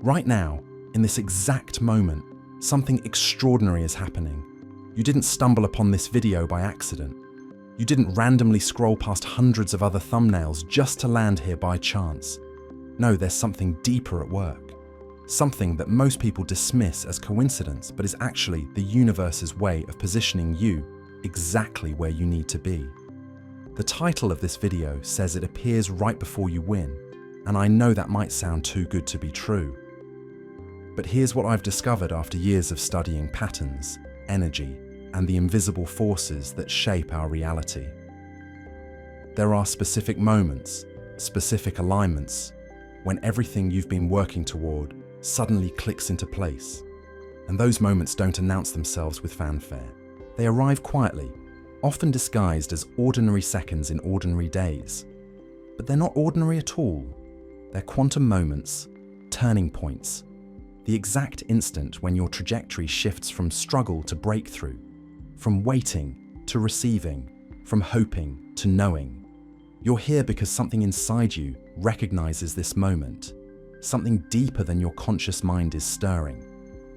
Right now, in this exact moment, something extraordinary is happening. You didn't stumble upon this video by accident. You didn't randomly scroll past hundreds of other thumbnails just to land here by chance. No, there's something deeper at work. Something that most people dismiss as coincidence, but is actually the universe's way of positioning you exactly where you need to be. The title of this video says it appears right before you win, and I know that might sound too good to be true. But here's what I've discovered after years of studying patterns, energy, and the invisible forces that shape our reality. There are specific moments, specific alignments, when everything you've been working toward suddenly clicks into place. And those moments don't announce themselves with fanfare. They arrive quietly, often disguised as ordinary seconds in ordinary days. But they're not ordinary at all. They're quantum moments, turning points, the exact instant when your trajectory shifts from struggle to breakthrough, from waiting to receiving, from hoping to knowing. You're here because something inside you recognizes this moment. Something deeper than your conscious mind is stirring,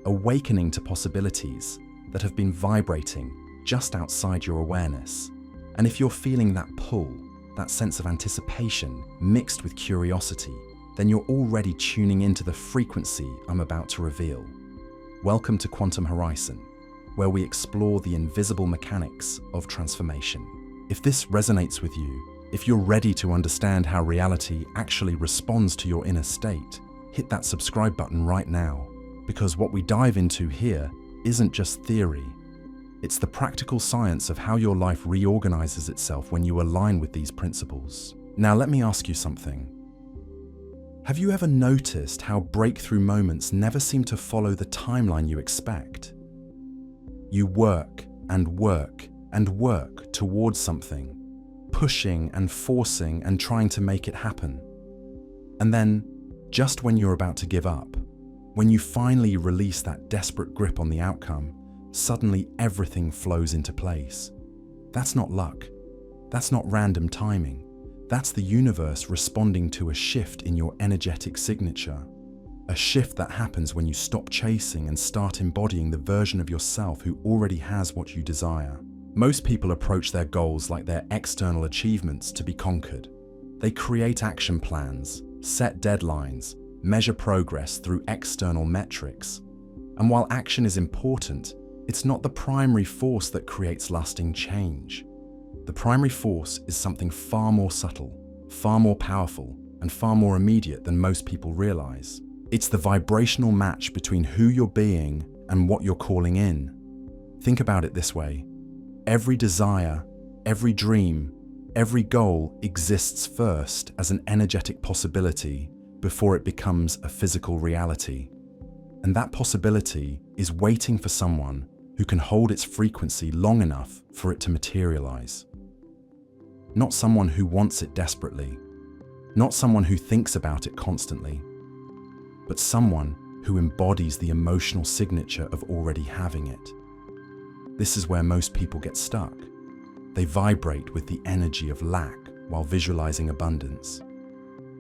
awakening to possibilities that have been vibrating just outside your awareness. And if you're feeling that pull, that sense of anticipation mixed with curiosity, then you're already tuning into the frequency I'm about to reveal. Welcome to Quantum Horison, where we explore the invisible mechanics of transformation. If this resonates with you, if you're ready to understand how reality actually responds to your inner state, hit that subscribe button right now, because what we dive into here isn't just theory. It's the practical science of how your life reorganizes itself when you align with these principles. Now let me ask you something. Have you ever noticed how breakthrough moments never seem to follow the timeline you expect? You work and work and work towards something, pushing and forcing and trying to make it happen. And then, just when you're about to give up, when you finally release that desperate grip on the outcome, suddenly everything flows into place. That's not luck. That's not random timing. That's the universe responding to a shift in your energetic signature. A shift that happens when you stop chasing and start embodying the version of yourself who already has what you desire. Most people approach their goals like they're external achievements to be conquered. They create action plans, set deadlines, measure progress through external metrics. And while action is important, it's not the primary force that creates lasting change. The primary force is something far more subtle, far more powerful, and far more immediate than most people realize. It's the vibrational match between who you're being and what you're calling in. Think about it this way. Every desire, every dream, every goal exists first as an energetic possibility before it becomes a physical reality. And that possibility is waiting for someone who can hold its frequency long enough for it to materialize. Not someone who wants it desperately, not someone who thinks about it constantly, but someone who embodies the emotional signature of already having it. This is where most people get stuck. They vibrate with the energy of lack while visualizing abundance.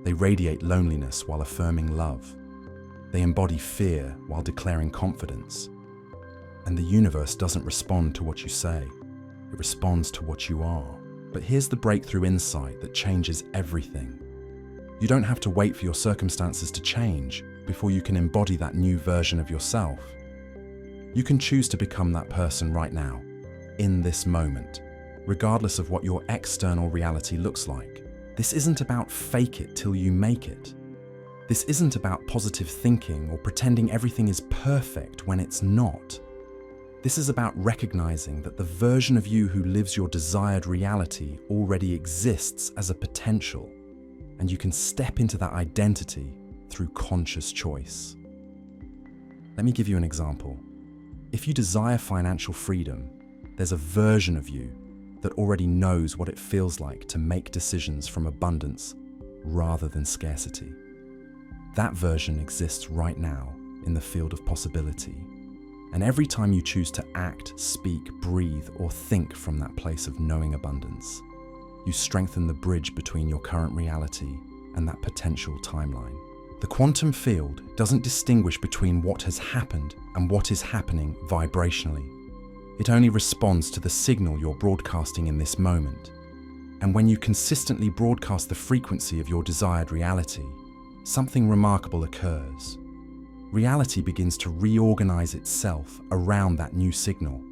They radiate loneliness while affirming love. They embody fear while declaring confidence. And the universe doesn't respond to what you say, it responds to what you are. But here's the breakthrough insight that changes everything. You don't have to wait for your circumstances to change before you can embody that new version of yourself. You can choose to become that person right now, in this moment, regardless of what your external reality looks like. This isn't about fake it till you make it. This isn't about positive thinking or pretending everything is perfect when it's not. This is about recognizing that the version of you who lives your desired reality already exists as a potential, and you can step into that identity through conscious choice. Let me give you an example. If you desire financial freedom, there's a version of you that already knows what it feels like to make decisions from abundance rather than scarcity. That version exists right now in the field of possibility. And every time you choose to act, speak, breathe, or think from that place of knowing abundance, you strengthen the bridge between your current reality and that potential timeline. The quantum field doesn't distinguish between what has happened and what is happening vibrationally. It only responds to the signal you're broadcasting in this moment. And when you consistently broadcast the frequency of your desired reality, something remarkable occurs. Reality begins to reorganize itself around that new signal.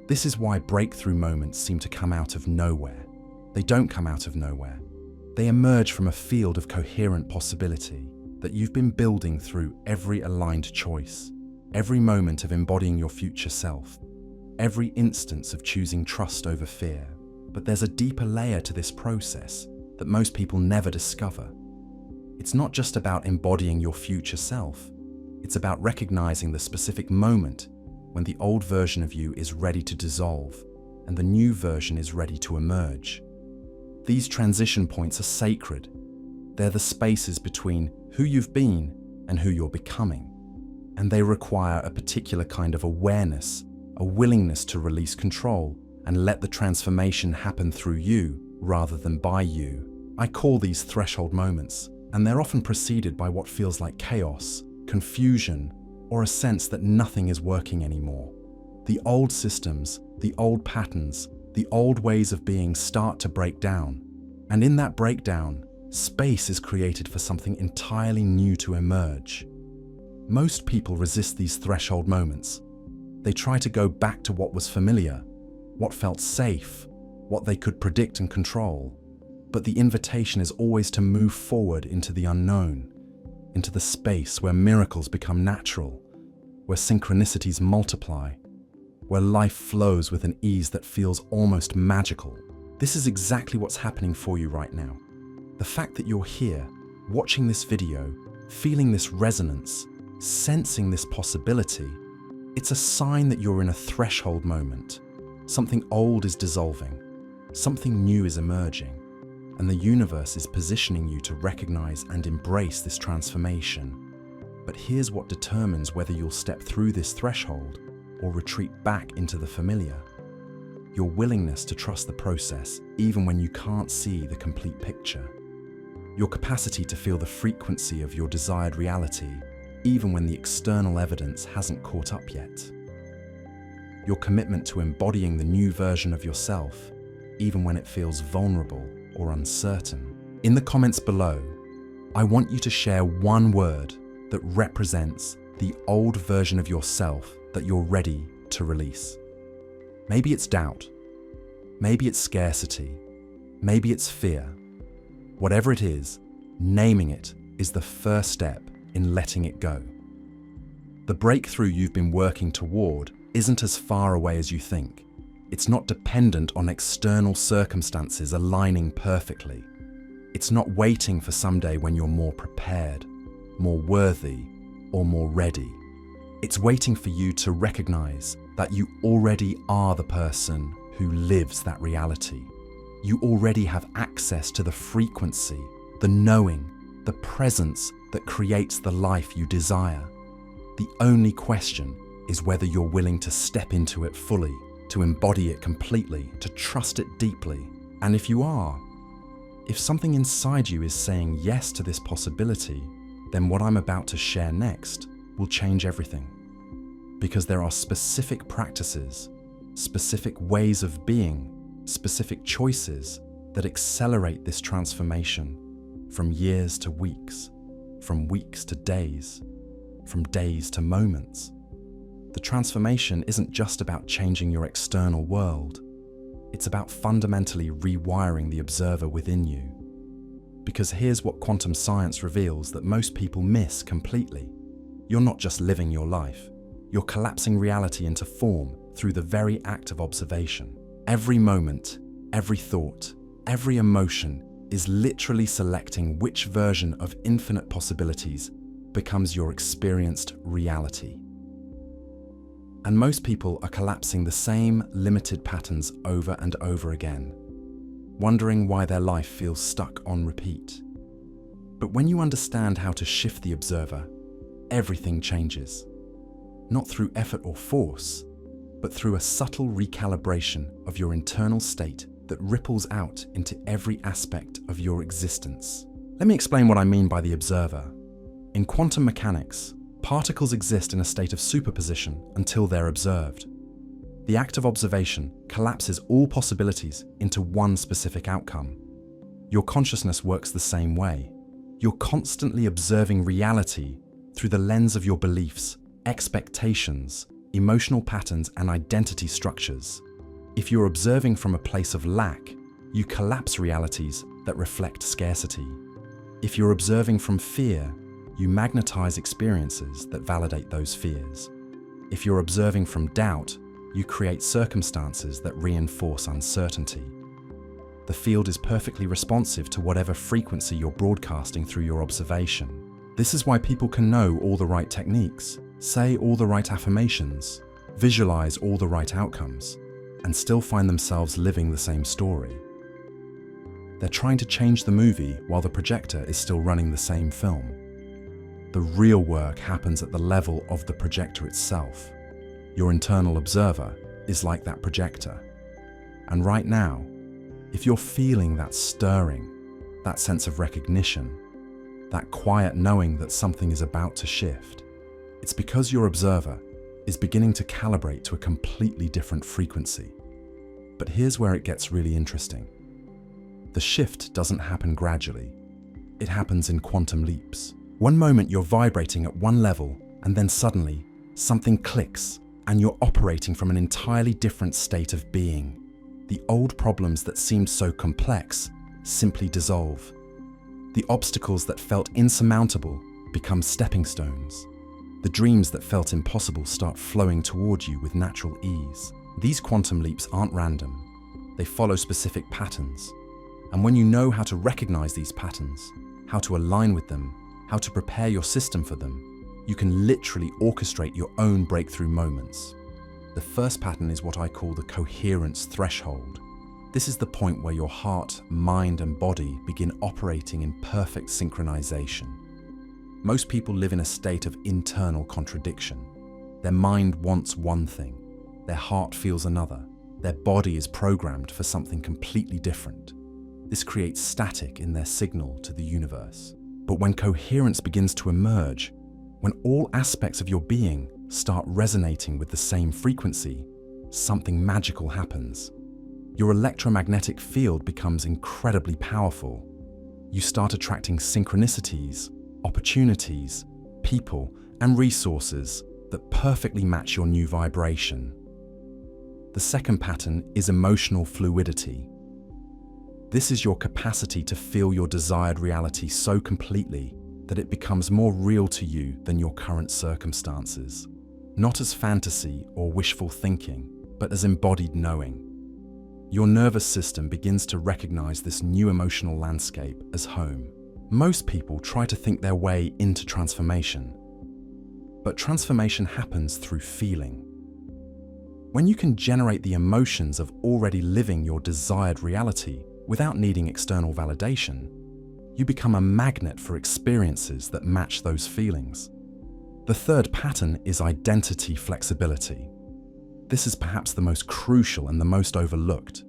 This is why breakthrough moments seem to come out of nowhere. They don't come out of nowhere. They emerge from a field of coherent possibility that you've been building through every aligned choice, every moment of embodying your future self, every instance of choosing trust over fear. But there's a deeper layer to this process that most people never discover. It's not just about embodying your future self. It's about recognizing the specific moment when the old version of you is ready to dissolve and the new version is ready to emerge. These transition points are sacred. They're the spaces between who you've been and who you're becoming. And they require a particular kind of awareness, a willingness to release control and let the transformation happen through you rather than by you. I call these threshold moments, and they're often preceded by what feels like chaos, confusion, or a sense that nothing is working anymore. The old systems, the old patterns, the old ways of being start to break down. And in that breakdown, space is created for something entirely new to emerge. Most people resist these threshold moments. They try to go back to what was familiar, what felt safe, what they could predict and control. But the invitation is always to move forward into the unknown, into the space where miracles become natural, where synchronicities multiply, where life flows with an ease that feels almost magical. This is exactly what's happening for you right now. The fact that you're here, watching this video, feeling this resonance, sensing this possibility, it's a sign that you're in a threshold moment. Something old is dissolving, something new is emerging, and the universe is positioning you to recognize and embrace this transformation. But here's what determines whether you'll step through this threshold or retreat back into the familiar. Your willingness to trust the process even when you can't see the complete picture. Your capacity to feel the frequency of your desired reality even when the external evidence hasn't caught up yet. Your commitment to embodying the new version of yourself even when it feels vulnerable or uncertain. In the comments below, I want you to share one word that represents the old version of yourself that you're ready to release. Maybe it's doubt, maybe it's scarcity, maybe it's fear. Whatever it is, naming it is the first step in letting it go. The breakthrough you've been working toward isn't as far away as you think. It's not dependent on external circumstances aligning perfectly. It's not waiting for someday when you're more prepared, more worthy, or more ready. It's waiting for you to recognize that you already are the person who lives that reality. You already have access to the frequency, the knowing, the presence that creates the life you desire. The only question is whether you're willing to step into it fully, to embody it completely, to trust it deeply. And if you are, if something inside you is saying yes to this possibility, then what I'm about to share next will change everything. Because there are specific practices, specific ways of being, specific choices that accelerate this transformation from years to weeks, from weeks to days, from days to moments. The transformation isn't just about changing your external world. It's about fundamentally rewiring the observer within you. Because here's what quantum science reveals that most people miss completely. You're not just living your life. You're collapsing reality into form through the very act of observation. Every moment, every thought, every emotion is literally selecting which version of infinite possibilities becomes your experienced reality. And most people are collapsing the same limited patterns over and over again, wondering why their life feels stuck on repeat. But when you understand how to shift the observer, everything changes. Not through effort or force, but through a subtle recalibration of your internal state that ripples out into every aspect of your existence. Let me explain what I mean by the observer. In quantum mechanics, particles exist in a state of superposition until they're observed. The act of observation collapses all possibilities into one specific outcome. Your consciousness works the same way. You're constantly observing reality through the lens of your beliefs, expectations, emotional patterns, and identity structures. If you're observing from a place of lack, you collapse realities that reflect scarcity. If you're observing from fear, you magnetize experiences that validate those fears. If you're observing from doubt, you create circumstances that reinforce uncertainty. The field is perfectly responsive to whatever frequency you're broadcasting through your observation. This is why people can know all the right techniques, say all the right affirmations, visualize all the right outcomes, and still find themselves living the same story. They're trying to change the movie while the projector is still running the same film. The real work happens at the level of the projector itself. Your internal observer is like that projector. And right now, if you're feeling that stirring, that sense of recognition, that quiet knowing that something is about to shift, it's because your observer is beginning to calibrate to a completely different frequency. But here's where it gets really interesting. The shift doesn't happen gradually. It happens in quantum leaps. One moment you're vibrating at one level, and then suddenly something clicks, and you're operating from an entirely different state of being. The old problems that seemed so complex simply dissolve. The obstacles that felt insurmountable become stepping stones. The dreams that felt impossible start flowing toward you with natural ease. These quantum leaps aren't random. They follow specific patterns. And when you know how to recognize these patterns, how to align with them, how to prepare your system for them, you can literally orchestrate your own breakthrough moments. The first pattern is what I call the coherence threshold. This is the point where your heart, mind, and body begin operating in perfect synchronization. Most people live in a state of internal contradiction. Their mind wants one thing, their heart feels another, their body is programmed for something completely different. This creates static in their signal to the universe. But when coherence begins to emerge, when all aspects of your being start resonating with the same frequency, something magical happens. Your electromagnetic field becomes incredibly powerful. You start attracting synchronicities, opportunities, people, and resources that perfectly match your new vibration. The second pattern is emotional fluidity. This is your capacity to feel your desired reality so completely that it becomes more real to you than your current circumstances. Not as fantasy or wishful thinking, but as embodied knowing. Your nervous system begins to recognize this new emotional landscape as home. Most people try to think their way into transformation, but transformation happens through feeling. When you can generate the emotions of already living your desired reality without needing external validation, you become a magnet for experiences that match those feelings. The third pattern is identity flexibility. This is perhaps the most crucial and the most overlooked.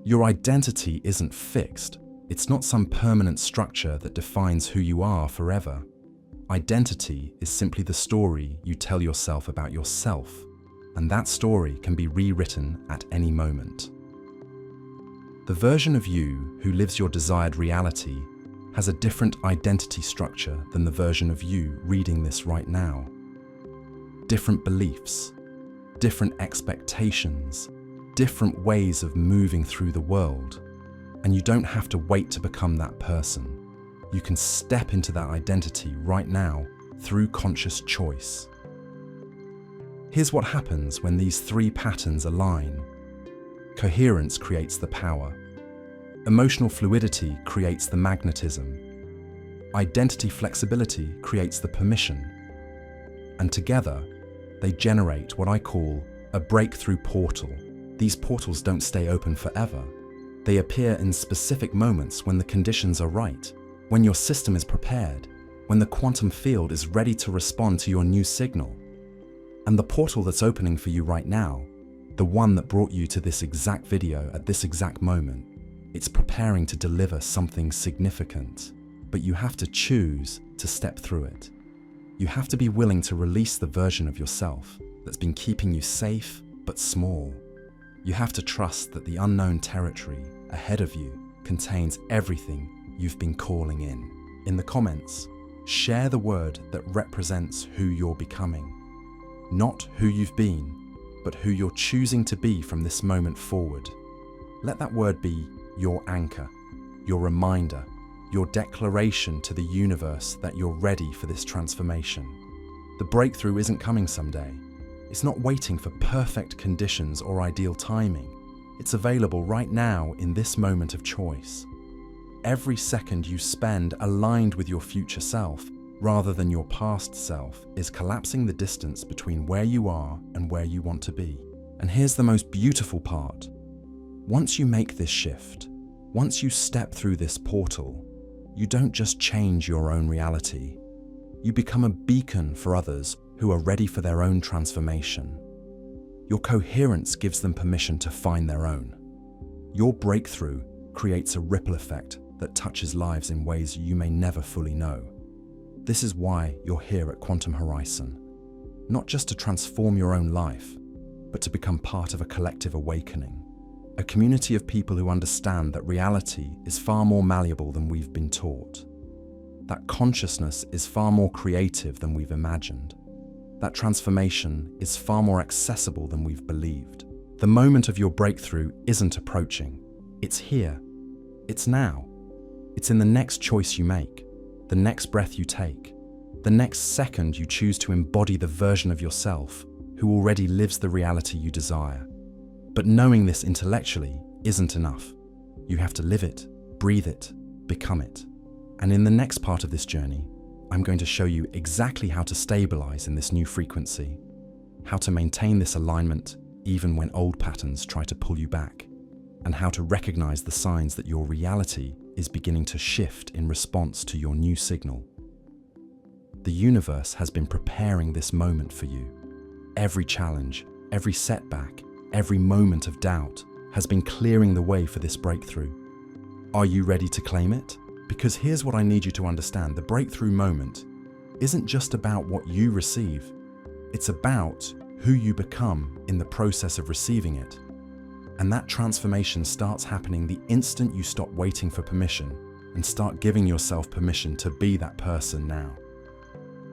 Your identity isn't fixed. It's not some permanent structure that defines who you are forever. Identity is simply the story you tell yourself about yourself, and that story can be rewritten at any moment. The version of you who lives your desired reality has a different identity structure than the version of you reading this right now. Different beliefs, different expectations, different ways of moving through the world. And you don't have to wait to become that person. You can step into that identity right now through conscious choice. Here's what happens when these three patterns align. Coherence creates the power. Emotional fluidity creates the magnetism. Identity flexibility creates the permission. And together, they generate what I call a breakthrough portal. These portals don't stay open forever. They appear in specific moments when the conditions are right, when your system is prepared, when the quantum field is ready to respond to your new signal. And the portal that's opening for you right now, the one that brought you to this exact video at this exact moment, it's preparing to deliver something significant. but you have to choose to step through it. You have to be willing to release the version of yourself that's been keeping you safe but small. You have to trust that the unknown territory ahead of you contains everything you've been calling in. In the comments, share the word that represents who you're becoming. Not who you've been, but who you're choosing to be from this moment forward. Let that word be your anchor, your reminder, your declaration to the universe that you're ready for this transformation. The breakthrough isn't coming someday. It's not waiting for perfect conditions or ideal timing. It's available right now in this moment of choice. Every second you spend aligned with your future self, rather than your past self, is collapsing the distance between where you are and where you want to be. And here's the most beautiful part. Once you make this shift, once you step through this portal, you don't just change your own reality. You become a beacon for others who are ready for their own transformation. Your coherence gives them permission to find their own. Your breakthrough creates a ripple effect that touches lives in ways you may never fully know. This is why you're here at Quantum Horison. Not just to transform your own life, but to become part of a collective awakening. A community of people who understand that reality is far more malleable than we've been taught. That consciousness is far more creative than we've imagined. That transformation is far more accessible than we've believed. The moment of your breakthrough isn't approaching. It's here. It's now. It's in the next choice you make, the next breath you take, the next second you choose to embody the version of yourself who already lives the reality you desire. But knowing this intellectually isn't enough. You have to live it, breathe it, become it. And in the next part of this journey, I'm going to show you exactly how to stabilize in this new frequency, how to maintain this alignment even when old patterns try to pull you back, and how to recognize the signs that your reality is beginning to shift in response to your new signal. The universe has been preparing this moment for you. Every challenge, every setback, every moment of doubt has been clearing the way for this breakthrough. Are you ready to claim it? Because here's what I need you to understand. The breakthrough moment isn't just about what you receive. It's about who you become in the process of receiving it. And that transformation starts happening the instant you stop waiting for permission and start giving yourself permission to be that person now.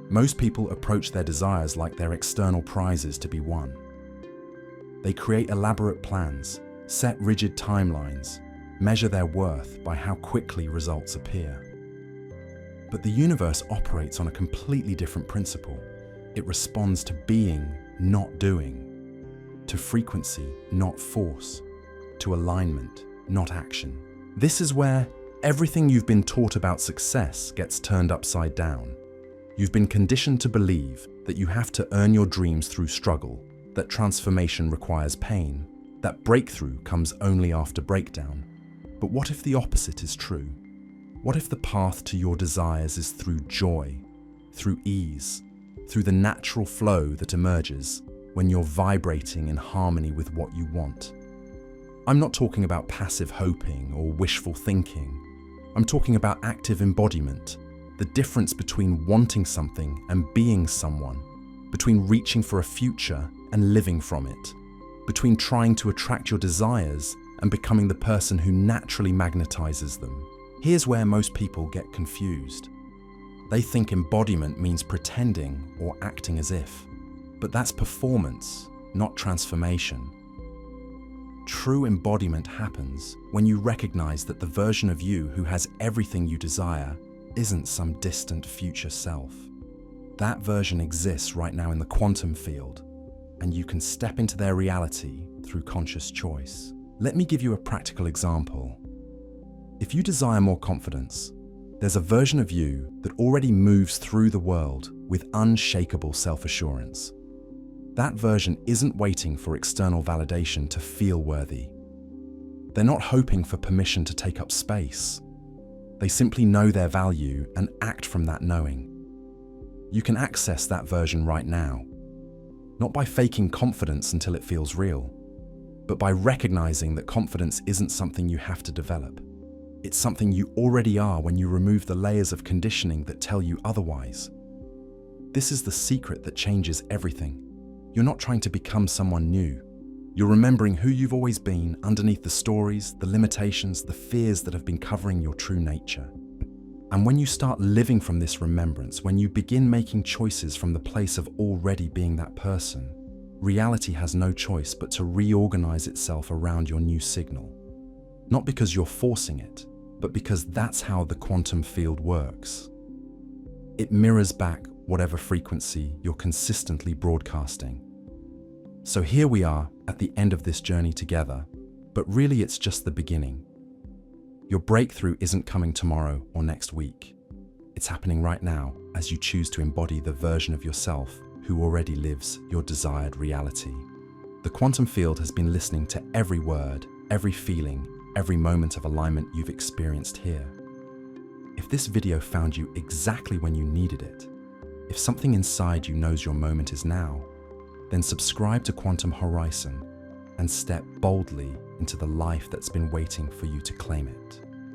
Most people approach their desires like they're external prizes to be won. They create elaborate plans, set rigid timelines, measure their worth by how quickly results appear. But the universe operates on a completely different principle. It responds to being, not doing, to frequency, not force, to alignment, not action. This is where everything you've been taught about success gets turned upside down. You've been conditioned to believe that you have to earn your dreams through struggle, that transformation requires pain, that breakthrough comes only after breakdown. But what if the opposite is true? What if the path to your desires is through joy, through ease, through the natural flow that emerges when you're vibrating in harmony with what you want? I'm not talking about passive hoping or wishful thinking. I'm talking about active embodiment, the difference between wanting something and being someone, between reaching for a future and living from it, between trying to attract your desires and becoming the person who naturally magnetizes them. Here's where most people get confused. They think embodiment means pretending or acting as if, but that's performance, not transformation. True embodiment happens when you recognize that the version of you who has everything you desire isn't some distant future self. That version exists right now in the quantum field, and you can step into their reality through conscious choice. Let me give you a practical example. If you desire more confidence, there's a version of you that already moves through the world with unshakable self-assurance. That version isn't waiting for external validation to feel worthy. They're not hoping for permission to take up space. They simply know their value and act from that knowing. You can access that version right now, not by faking confidence until it feels real, but by recognizing that confidence isn't something you have to develop. It's something you already are when you remove the layers of conditioning that tell you otherwise. This is the secret that changes everything. You're not trying to become someone new. You're remembering who you've always been underneath the stories, the limitations, the fears that have been covering your true nature. And when you start living from this remembrance, when you begin making choices from the place of already being that person, reality has no choice but to reorganize itself around your new signal. Not because you're forcing it, but because that's how the quantum field works. It mirrors back whatever frequency you're consistently broadcasting. So here we are at the end of this journey together, but really it's just the beginning. Your breakthrough isn't coming tomorrow or next week. It's happening right now as you choose to embody the version of yourself who already lives your desired reality. The quantum field has been listening to every word, every feeling, every moment of alignment you've experienced here. If this video found you exactly when you needed it, if something inside you knows your moment is now, then subscribe to Quantum Horison and step boldly into the life that's been waiting for you to claim it.